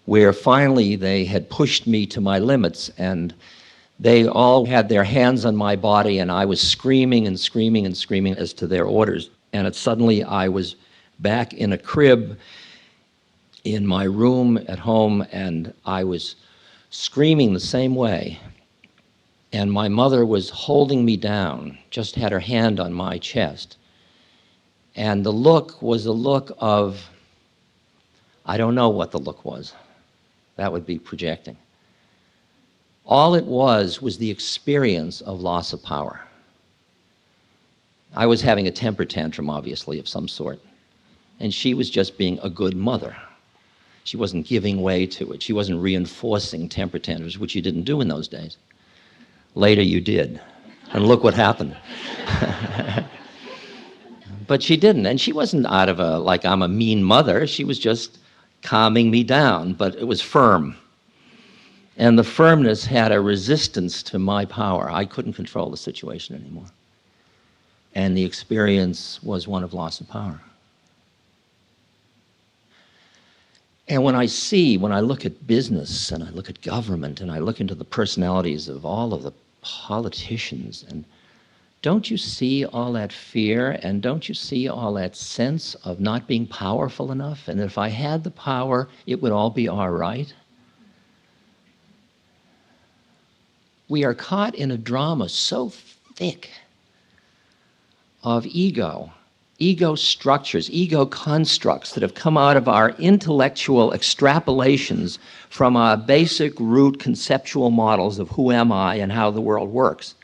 where finally they had pushed me to my limits, and they all had their hands on my body, and I was screaming and screaming and screaming as to their orders. And suddenly I was back in a crib in my room at home, and I was screaming the same way. And my mother was holding me down, just had her hand on my chest. And the look was a look of, I don't know what the look was. That would be projecting. All it was the experience of loss of power. I was having a temper tantrum, obviously, of some sort. And she was just being a good mother. She wasn't giving way to it. She wasn't reinforcing temper tantrums, which you didn't do in those days. Later you did. And look what happened. But she didn't. And she wasn't out of like I'm a mean mother. She was just calming me down, but it was firm. And the firmness had a resistance to my power. I couldn't control the situation anymore. And the experience was one of loss of power. And when I look at business, and I look at government, and I look into the personalities of all of the politicians, and don't you see all that fear, and don't you see all that sense of not being powerful enough? And if I had the power, it would all be all right? We are caught in a drama so thick of ego structures, ego constructs that have come out of our intellectual extrapolations from our basic root conceptual models of who am I and how the world works,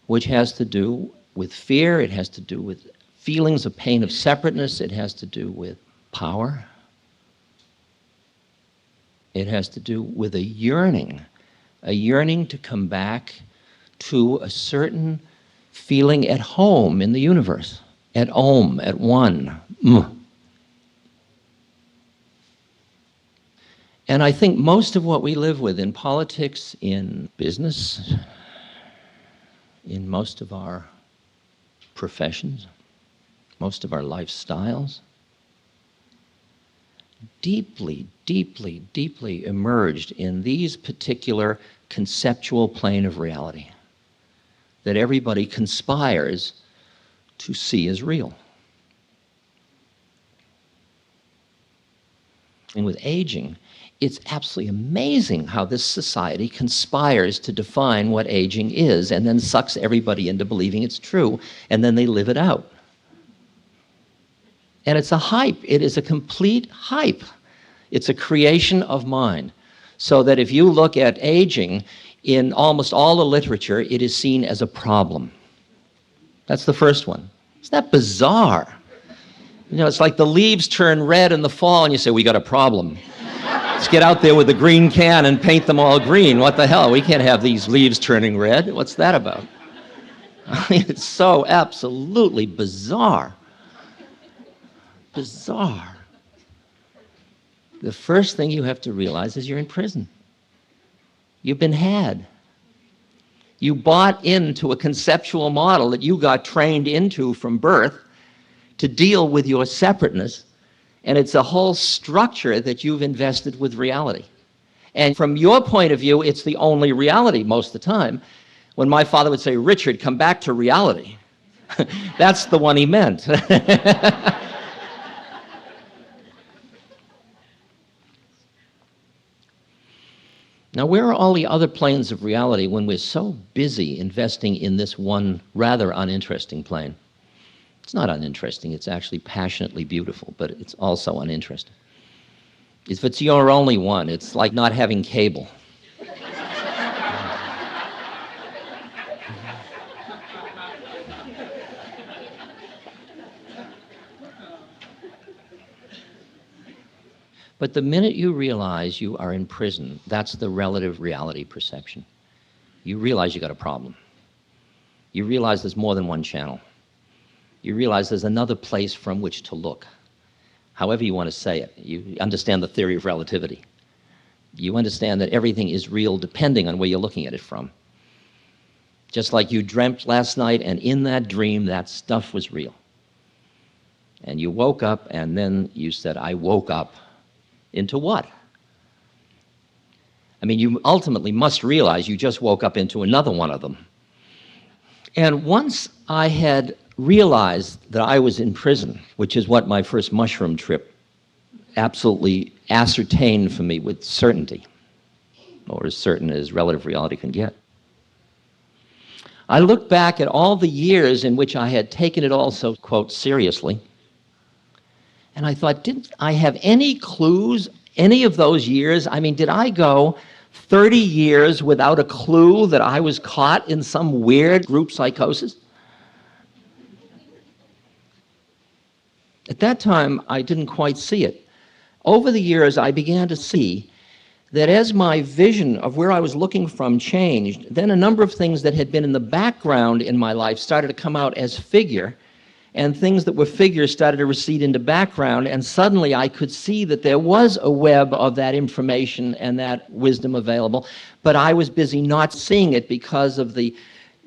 which has to do with fear, it has to do with feelings of pain of separateness, it has to do with power, it has to do with a yearning to come back to a certain feeling at home in the universe, at home, at one. And I think most of what we live with in politics, in business, in most of our professions, most of our lifestyles, deeply, deeply, deeply emerged in these particular conceptual plane of reality that everybody conspires to see as real. And with aging, it's absolutely amazing how this society conspires to define what aging is and then sucks everybody into believing it's true, and then they live it out. And it's a hype. It is a complete hype. It's a creation of mind. So that if you look at aging, in almost all the literature, it is seen as a problem. That's the first one. Isn't that bizarre? You know, it's like the leaves turn red in the fall and you say, we got a problem. Let's get out there with the green can and paint them all green. What the hell? We can't have these leaves turning red. What's that about? I mean, it's so absolutely bizarre. Bizarre. The first thing you have to realize is you're in prison. You've been had. You bought into a conceptual model that you got trained into from birth to deal with your separateness, and it's a whole structure that you've invested with reality. And from your point of view, it's the only reality most of the time. When my father would say, Richard, come back to reality, that's the one he meant. Now, where are all the other planes of reality when we're so busy investing in this one rather uninteresting plane? It's not uninteresting, it's actually passionately beautiful, but it's also uninteresting. If it's your only one, it's like not having cable. But the minute you realize you are in prison, that's the relative reality perception. You realize you got a problem. You realize there's more than one channel. You realize there's another place from which to look. However you want to say it. You understand the theory of relativity. You understand that everything is real depending on where you're looking at it from. Just like you dreamt last night, and in that dream, that stuff was real. And you woke up, and then you said, I woke up. Into what? I mean, you ultimately must realize you just woke up into another one of them. And once I had realized that I was in prison, which is what my first mushroom trip absolutely ascertained for me with certainty, or as certain as relative reality can get, I looked back at all the years in which I had taken it all so, quote, seriously, and I thought, didn't I have any clues any of those years? I mean, did I go 30 years without a clue that I was caught in some weird group psychosis? At that time, I didn't quite see it. Over the years, I began to see that as my vision of where I was looking from changed, then a number of things that had been in the background in my life started to come out as figure, and things that were figures started to recede into background, and suddenly I could see that there was a web of that information and that wisdom available, but I was busy not seeing it because of the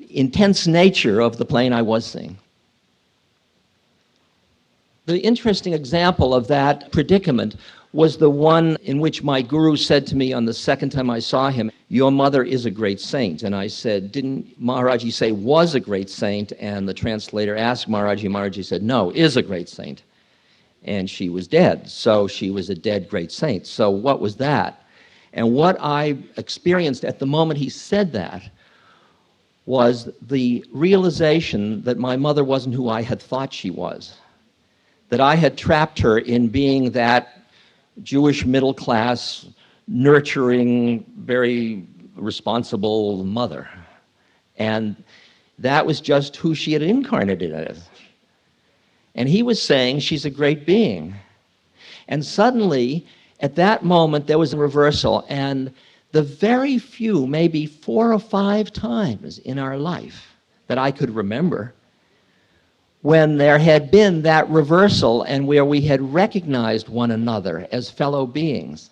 intense nature of the plane I was seeing. The interesting example of that predicament was the one in which my guru said to me on the second time I saw him, "Your mother is a great saint." And I said, "Didn't Maharaji say was a great saint?" And the translator asked Maharaji, Maharaji said, "No, is a great saint." And she was dead, so she was a dead great saint. So what was that? And what I experienced at the moment he said that was the realization that my mother wasn't who I had thought she was, that I had trapped her in being that Jewish middle class, nurturing, very responsible mother. And that was just who she had incarnated as. And he was saying she's a great being. And suddenly, at that moment, there was a reversal. And the very few, maybe 4 or 5 times in our life that I could remember, when there had been that reversal and where we had recognized one another as fellow beings.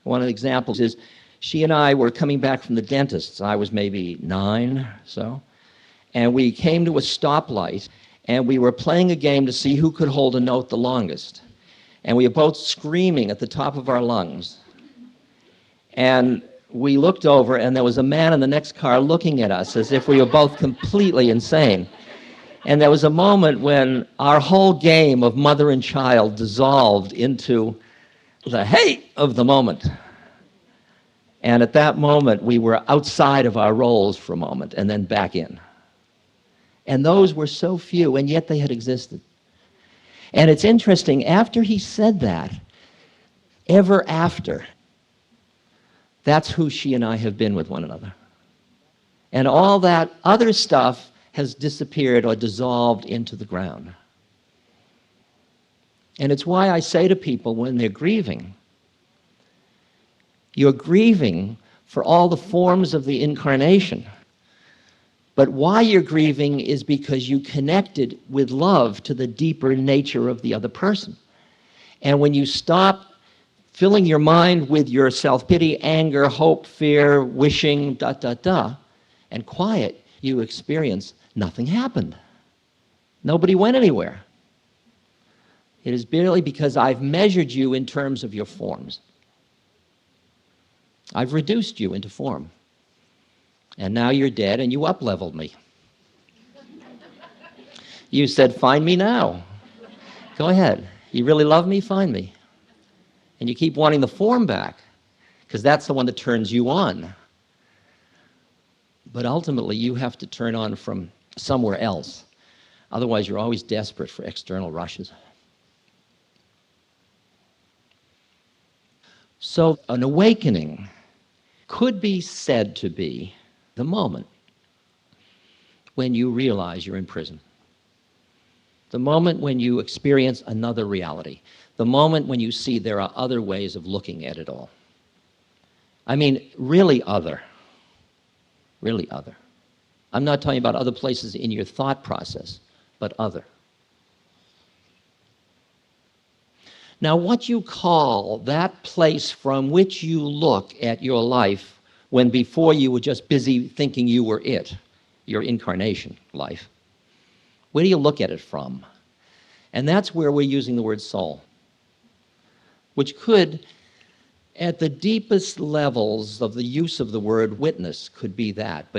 One of the examples is she and I were coming back from the dentist's. I was maybe 9 or so. And we came to a stoplight, and we were playing a game to see who could hold a note the longest. And we were both screaming at the top of our lungs. And we looked over, and there was a man in the next car looking at us as if we were both completely insane. And there was a moment when our whole game of mother and child dissolved into the hate of the moment. And at that moment, we were outside of our roles for a moment and then back in. And those were so few, and yet they had existed. And it's interesting, after he said that, ever after, that's who she and I have been with one another. And all that other stuff has disappeared or dissolved into the ground. And it's why I say to people when they're grieving, you're grieving for all the forms of the incarnation. But why you're grieving is because you connected with love to the deeper nature of the other person. And when you stop filling your mind with your self-pity, anger, hope, fear, wishing, and quiet, you experience nothing happened. Nobody went anywhere. It is merely because I've measured you in terms of your forms. I've reduced you into form. And now you're dead and you up-leveled me. You said, "Find me now. Go ahead. You really love me? Find me." And you keep wanting the form back because that's the one that turns you on. But ultimately, you have to turn on from somewhere else. Otherwise, you're always desperate for external rushes. So an awakening could be said to be the moment when you realize you're in prison. The moment when you experience another reality. The moment when you see there are other ways of looking at it all. I mean, really other. Really other. I'm not talking about other places in your thought process, but other. Now, what you call that place from which you look at your life when before you were just busy thinking you were it, your incarnation life, where do you look at it from? And that's where we're using the word soul, which could At the deepest levels of the use of the word witness could be that, but